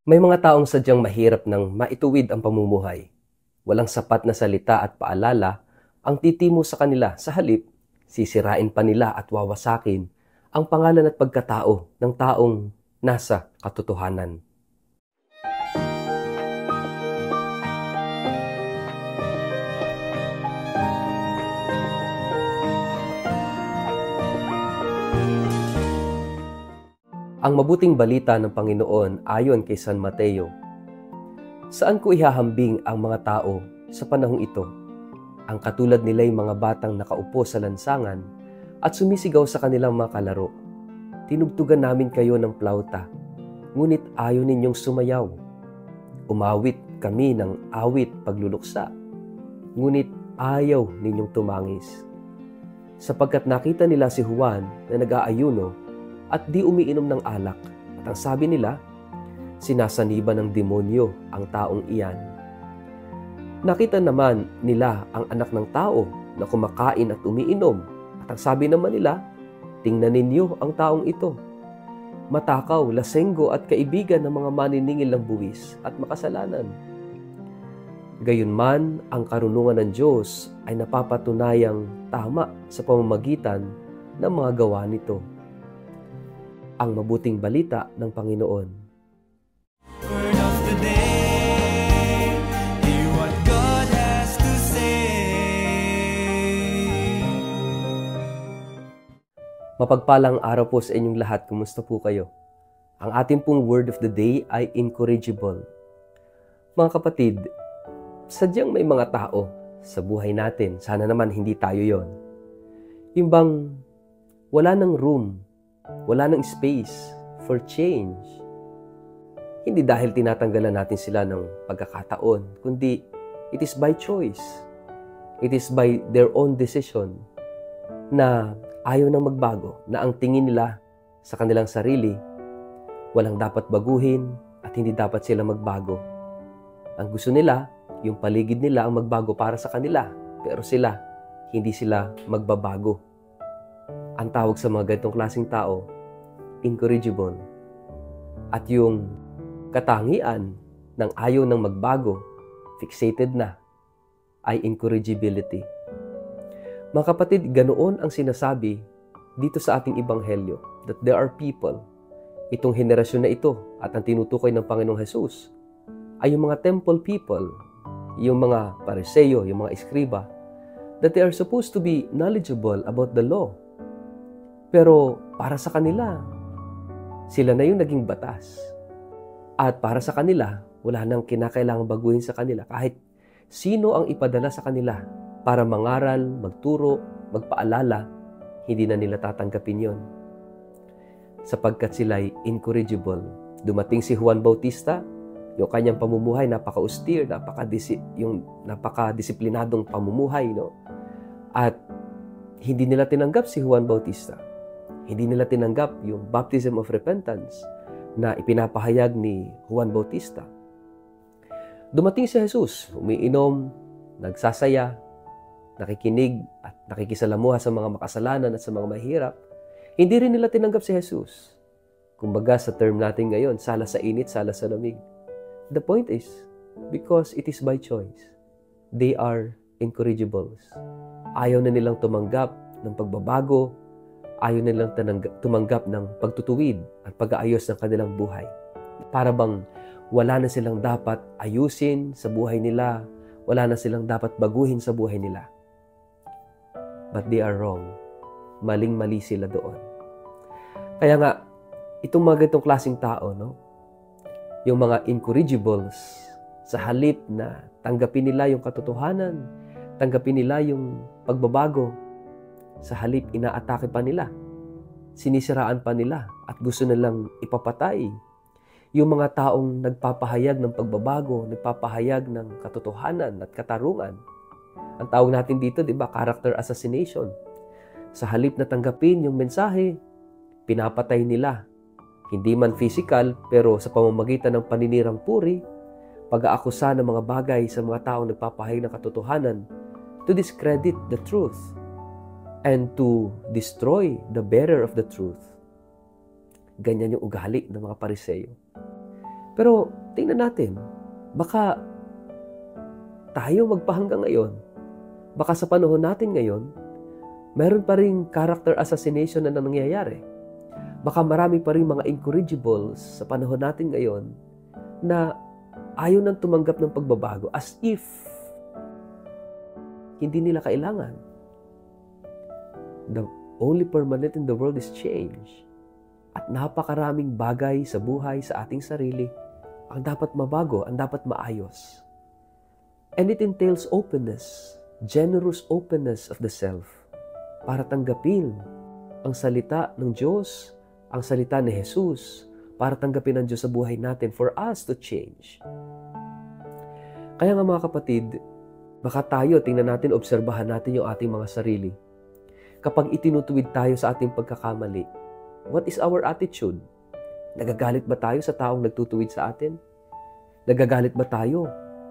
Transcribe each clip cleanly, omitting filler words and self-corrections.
May mga taong sadyang mahirap ng maituwid ang pamumuhay. Walang sapat na salita at paalala ang titimo sa kanila. Sa halip, sisirain pa nila at wawasakin ang pangalan at pagkatao ng taong nasa katotohanan. Ang mabuting balita ng Panginoon ayon kay San Mateo. Saan ko ihahambing ang mga tao sa panahong ito? Ang katulad nila'y mga batang nakaupo sa lansangan at sumisigaw sa kanilang mga kalaro. Tinugtugan namin kayo ng plauta, ngunit ayaw ninyong sumayaw. Umawit kami ng awit pagluluksa, ngunit ayaw ninyong tumangis. Sapagkat nakita nila si Juan na nag-aayuno at di umiinom ng alak, at ang sabi nila, sinasaniba ng demonyo ang taong iyan. Nakita naman nila ang anak ng tao na kumakain at umiinom, at ang sabi naman nila, tingnan ninyo ang taong ito. Matakaw, lasenggo at kaibigan ng mga maniningil ng buwis at makasalanan. Gayunman, ang karunungan ng Diyos ay napapatunayang tama sa pamamagitan ng mga gawa nito. Ang mabuting balita ng Panginoon. Word of the day, hear what God has to say. Mapagpalang araw po sa inyong lahat. Kumusta po kayo? Ang ating pong word of the day ay incorrigible. Mga kapatid, sadyang may mga tao sa buhay natin, sana naman hindi tayo yon. Yung bang wala ng room, wala ng space for change. Hindi dahil tinatanggalan natin sila ng pagkakataon, kundi it is by choice. It is by their own decision na ayaw nang magbago, na ang tingin nila sa kanilang sarili, walang dapat baguhin at hindi dapat sila magbago. Ang gusto nila, yung paligid nila ang magbago para sa kanila, pero hindi sila magbabago. Ang tawag sa mga ganitong klaseng tao, incorrigible. At yung katangian ng ayaw ng magbago, fixated na, ay incorrigibility. Mga kapatid, ganoon ang sinasabi dito sa ating ebanghelyo, that there are people, itong henerasyon na ito at ang tinutukoy ng Panginoong Jesus, ay yung mga temple people, yung mga Pariseo, yung mga eskriba, that they are supposed to be knowledgeable about the law. Pero para sa kanila, sila na yung naging batas. At para sa kanila, wala nang kinakailangang baguhin sa kanila kahit sino ang ipadala sa kanila para mangaral, magturo, magpaalala, hindi na nila tatanggapin yon. Sapagkat sila ay incorrigible. Dumating si Juan Bautista, yung kanyang pamumuhay napaka-austere, napaka-disiplinadong pamumuhay, no? At hindi nila tinanggap si Juan Bautista. Hindi nila tinanggap yung baptism of repentance na ipinapahayag ni Juan Bautista. Dumating si Jesus, umiinom, nagsasaya, nakikinig at nakikisalamuha sa mga makasalanan at sa mga mahirap. Hindi rin nila tinanggap si Jesus. Kumbaga sa term natin ngayon, sala sa init, sala sa lamig. The point is, because it is by choice, they are incorrigibles. Ayaw na nilang tumanggap ng pagbabago, ayaw nilang tumanggap ng pagtutuwid at pag-aayos ng kanilang buhay. Para bang wala na silang dapat ayusin sa buhay nila, wala na silang dapat baguhin sa buhay nila. But they are wrong. Maling-mali sila doon. Kaya nga, itong mga ganitong klaseng tao, no? Yung mga incorrigibles, sa halip na tanggapin nila yung katotohanan, tanggapin nila yung pagbabago, sa halip, inaatake pa nila, sinisiraan pa nila, at gusto nilang ipapatay yung mga taong nagpapahayag ng pagbabago, nagpapahayag ng katotohanan at katarungan. Ang tawag natin dito, di ba, character assassination. Sa halip na tanggapin yung mensahe, pinapatay nila. Hindi man physical, pero sa pamamagitan ng paninirang puri, pag-aakusa ng mga bagay sa mga taong nagpapahayag ng katotohanan to discredit the truth and to destroy the bearer of the truth. Ganyan yung ugali ng mga Pariseo. Pero tingnan natin, baka tayo magpahanggang ngayon, baka sa panahon natin ngayon, meron pa rin character assassination na nangyayari. Baka marami pa rin mga incorrigibles sa panahon natin ngayon na ayaw nang tumanggap ng pagbabago as if hindi nila kailangan. The only permanent in the world is change. At napakaraming bagay sa buhay, sa ating sarili, ang dapat mabago, ang dapat maayos. And it entails openness, generous openness of the self, para tanggapin ang salita ng Diyos, ang salita ni Jesus, para tanggapin ang Diyos sa buhay natin for us to change. Kaya nga mga kapatid, baka tayo, tingnan natin, obserbahan natin yung ating mga sarili. Kapag itinutuwid tayo sa ating pagkakamali, what is our attitude? Nagagalit ba tayo sa taong nagtutuwid sa atin? Nagagalit ba tayo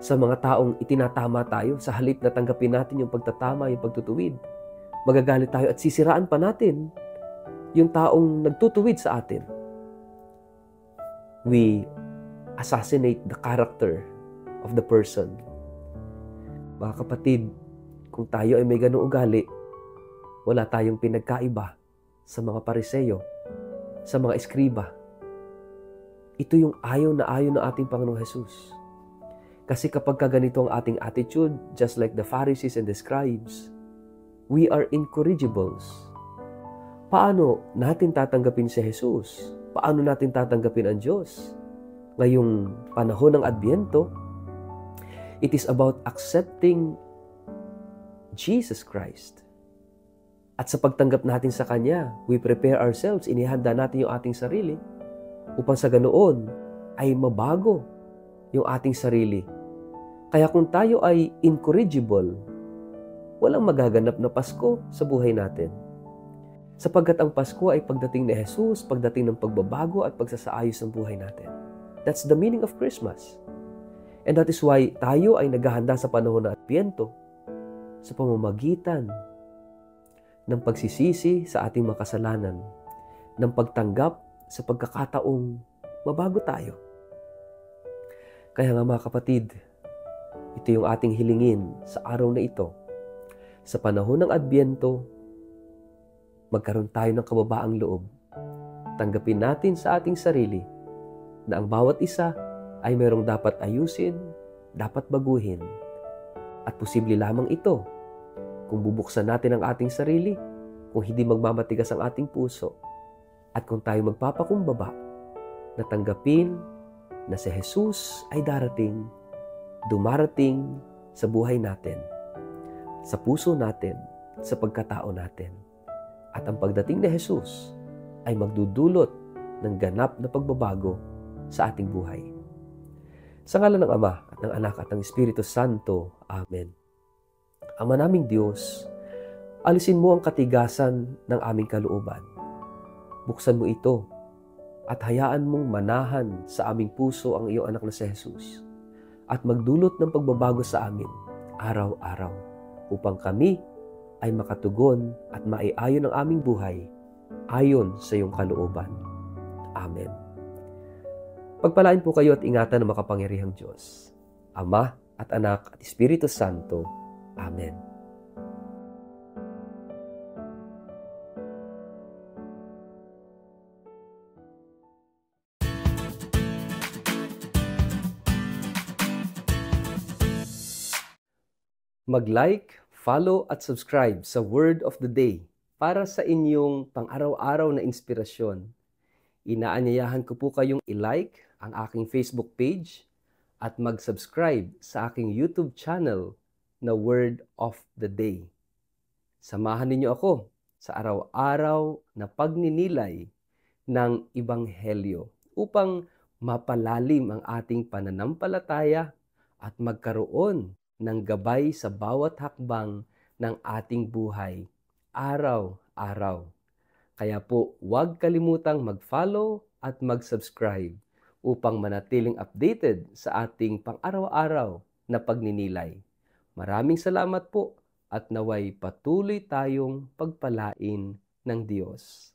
sa mga taong itinatama tayo sa halip na tanggapin natin yung pagtatama, yung pagtutuwid? Magagalit tayo at sisiraan pa natin yung taong nagtutuwid sa atin. We assassinate the character of the person. Mga kapatid, kung tayo ay may ganung ugali, wala tayong pinagkaiba sa mga Pariseyo, sa mga eskriba. Ito yung ayaw na ating Panginoong Jesus. Kasi kapag ganito ang ating attitude, just like the Pharisees and the scribes, we are incorrigibles. Paano natin tatanggapin si Jesus? Paano natin tatanggapin ang Diyos? Ngayong panahon ng Adbyento, it is about accepting Jesus Christ. At sa pagtanggap natin sa Kanya, we prepare ourselves, inihanda natin yung ating sarili upang sa ganoon ay mabago yung ating sarili. Kaya kung tayo ay incorrigible, walang magaganap na Pasko sa buhay natin. Sapagkat ang Pasko ay pagdating ni Jesus, pagdating ng pagbabago at pagsasaayos ng buhay natin. That's the meaning of Christmas. And that is why tayo ay naghahanda sa panahon ng Adbyento sa pamamagitan ng pagsisisi sa ating mga kasalanan, ng pagtanggap sa pagkakataong mabago tayo. Kaya nga mga kapatid, ito yung ating hilingin sa araw na ito. Sa panahon ng Adbyento, magkaroon tayo ng kababaang loob. Tanggapin natin sa ating sarili na ang bawat isa ay mayroong dapat ayusin, dapat baguhin. At posible lamang ito kung bubuksan natin ang ating sarili, kung hindi magmamatigas ang ating puso, at kung tayo magpapakumbaba na tanggapin na si Jesus ay dumarating sa buhay natin, sa puso natin, sa pagkatao natin. At ang pagdating ni Jesus ay magdudulot ng ganap na pagbabago sa ating buhay. Sa ngalan ng Ama at ng Anak at ng Espiritu Santo. Amen. Ama naming Diyos, alisin mo ang katigasan ng aming kalooban. Buksan mo ito at hayaan mong manahan sa aming puso ang iyong anak na si Jesus at magdulot ng pagbabago sa amin araw-araw upang kami ay makatugon at maiayon ang aming buhay ayon sa iyong kalooban. Amen. Pagpalain po kayo at ingatan ng makapangyarihang Diyos, Ama at Anak at Espiritu Santo. Amen. Mag-like, follow at subscribe sa Word of the Day para sa inyong pang-araw-araw na inspirasyon. Inaanyayahan ko po kayong i-like ang aking Facebook page at mag-subscribe sa aking YouTube channel na Word of the Day. Samahan ninyo ako sa araw-araw na pagninilay ng Ebanghelyo upang mapalalim ang ating pananampalataya at magkaroon ng gabay sa bawat hakbang ng ating buhay, araw-araw. Kaya po, huwag kalimutang mag-follow at mag-subscribe upang manatiling updated sa ating pang-araw-araw na pagninilay. Maraming salamat po at naway patuloy tayong pagpalain ng Diyos.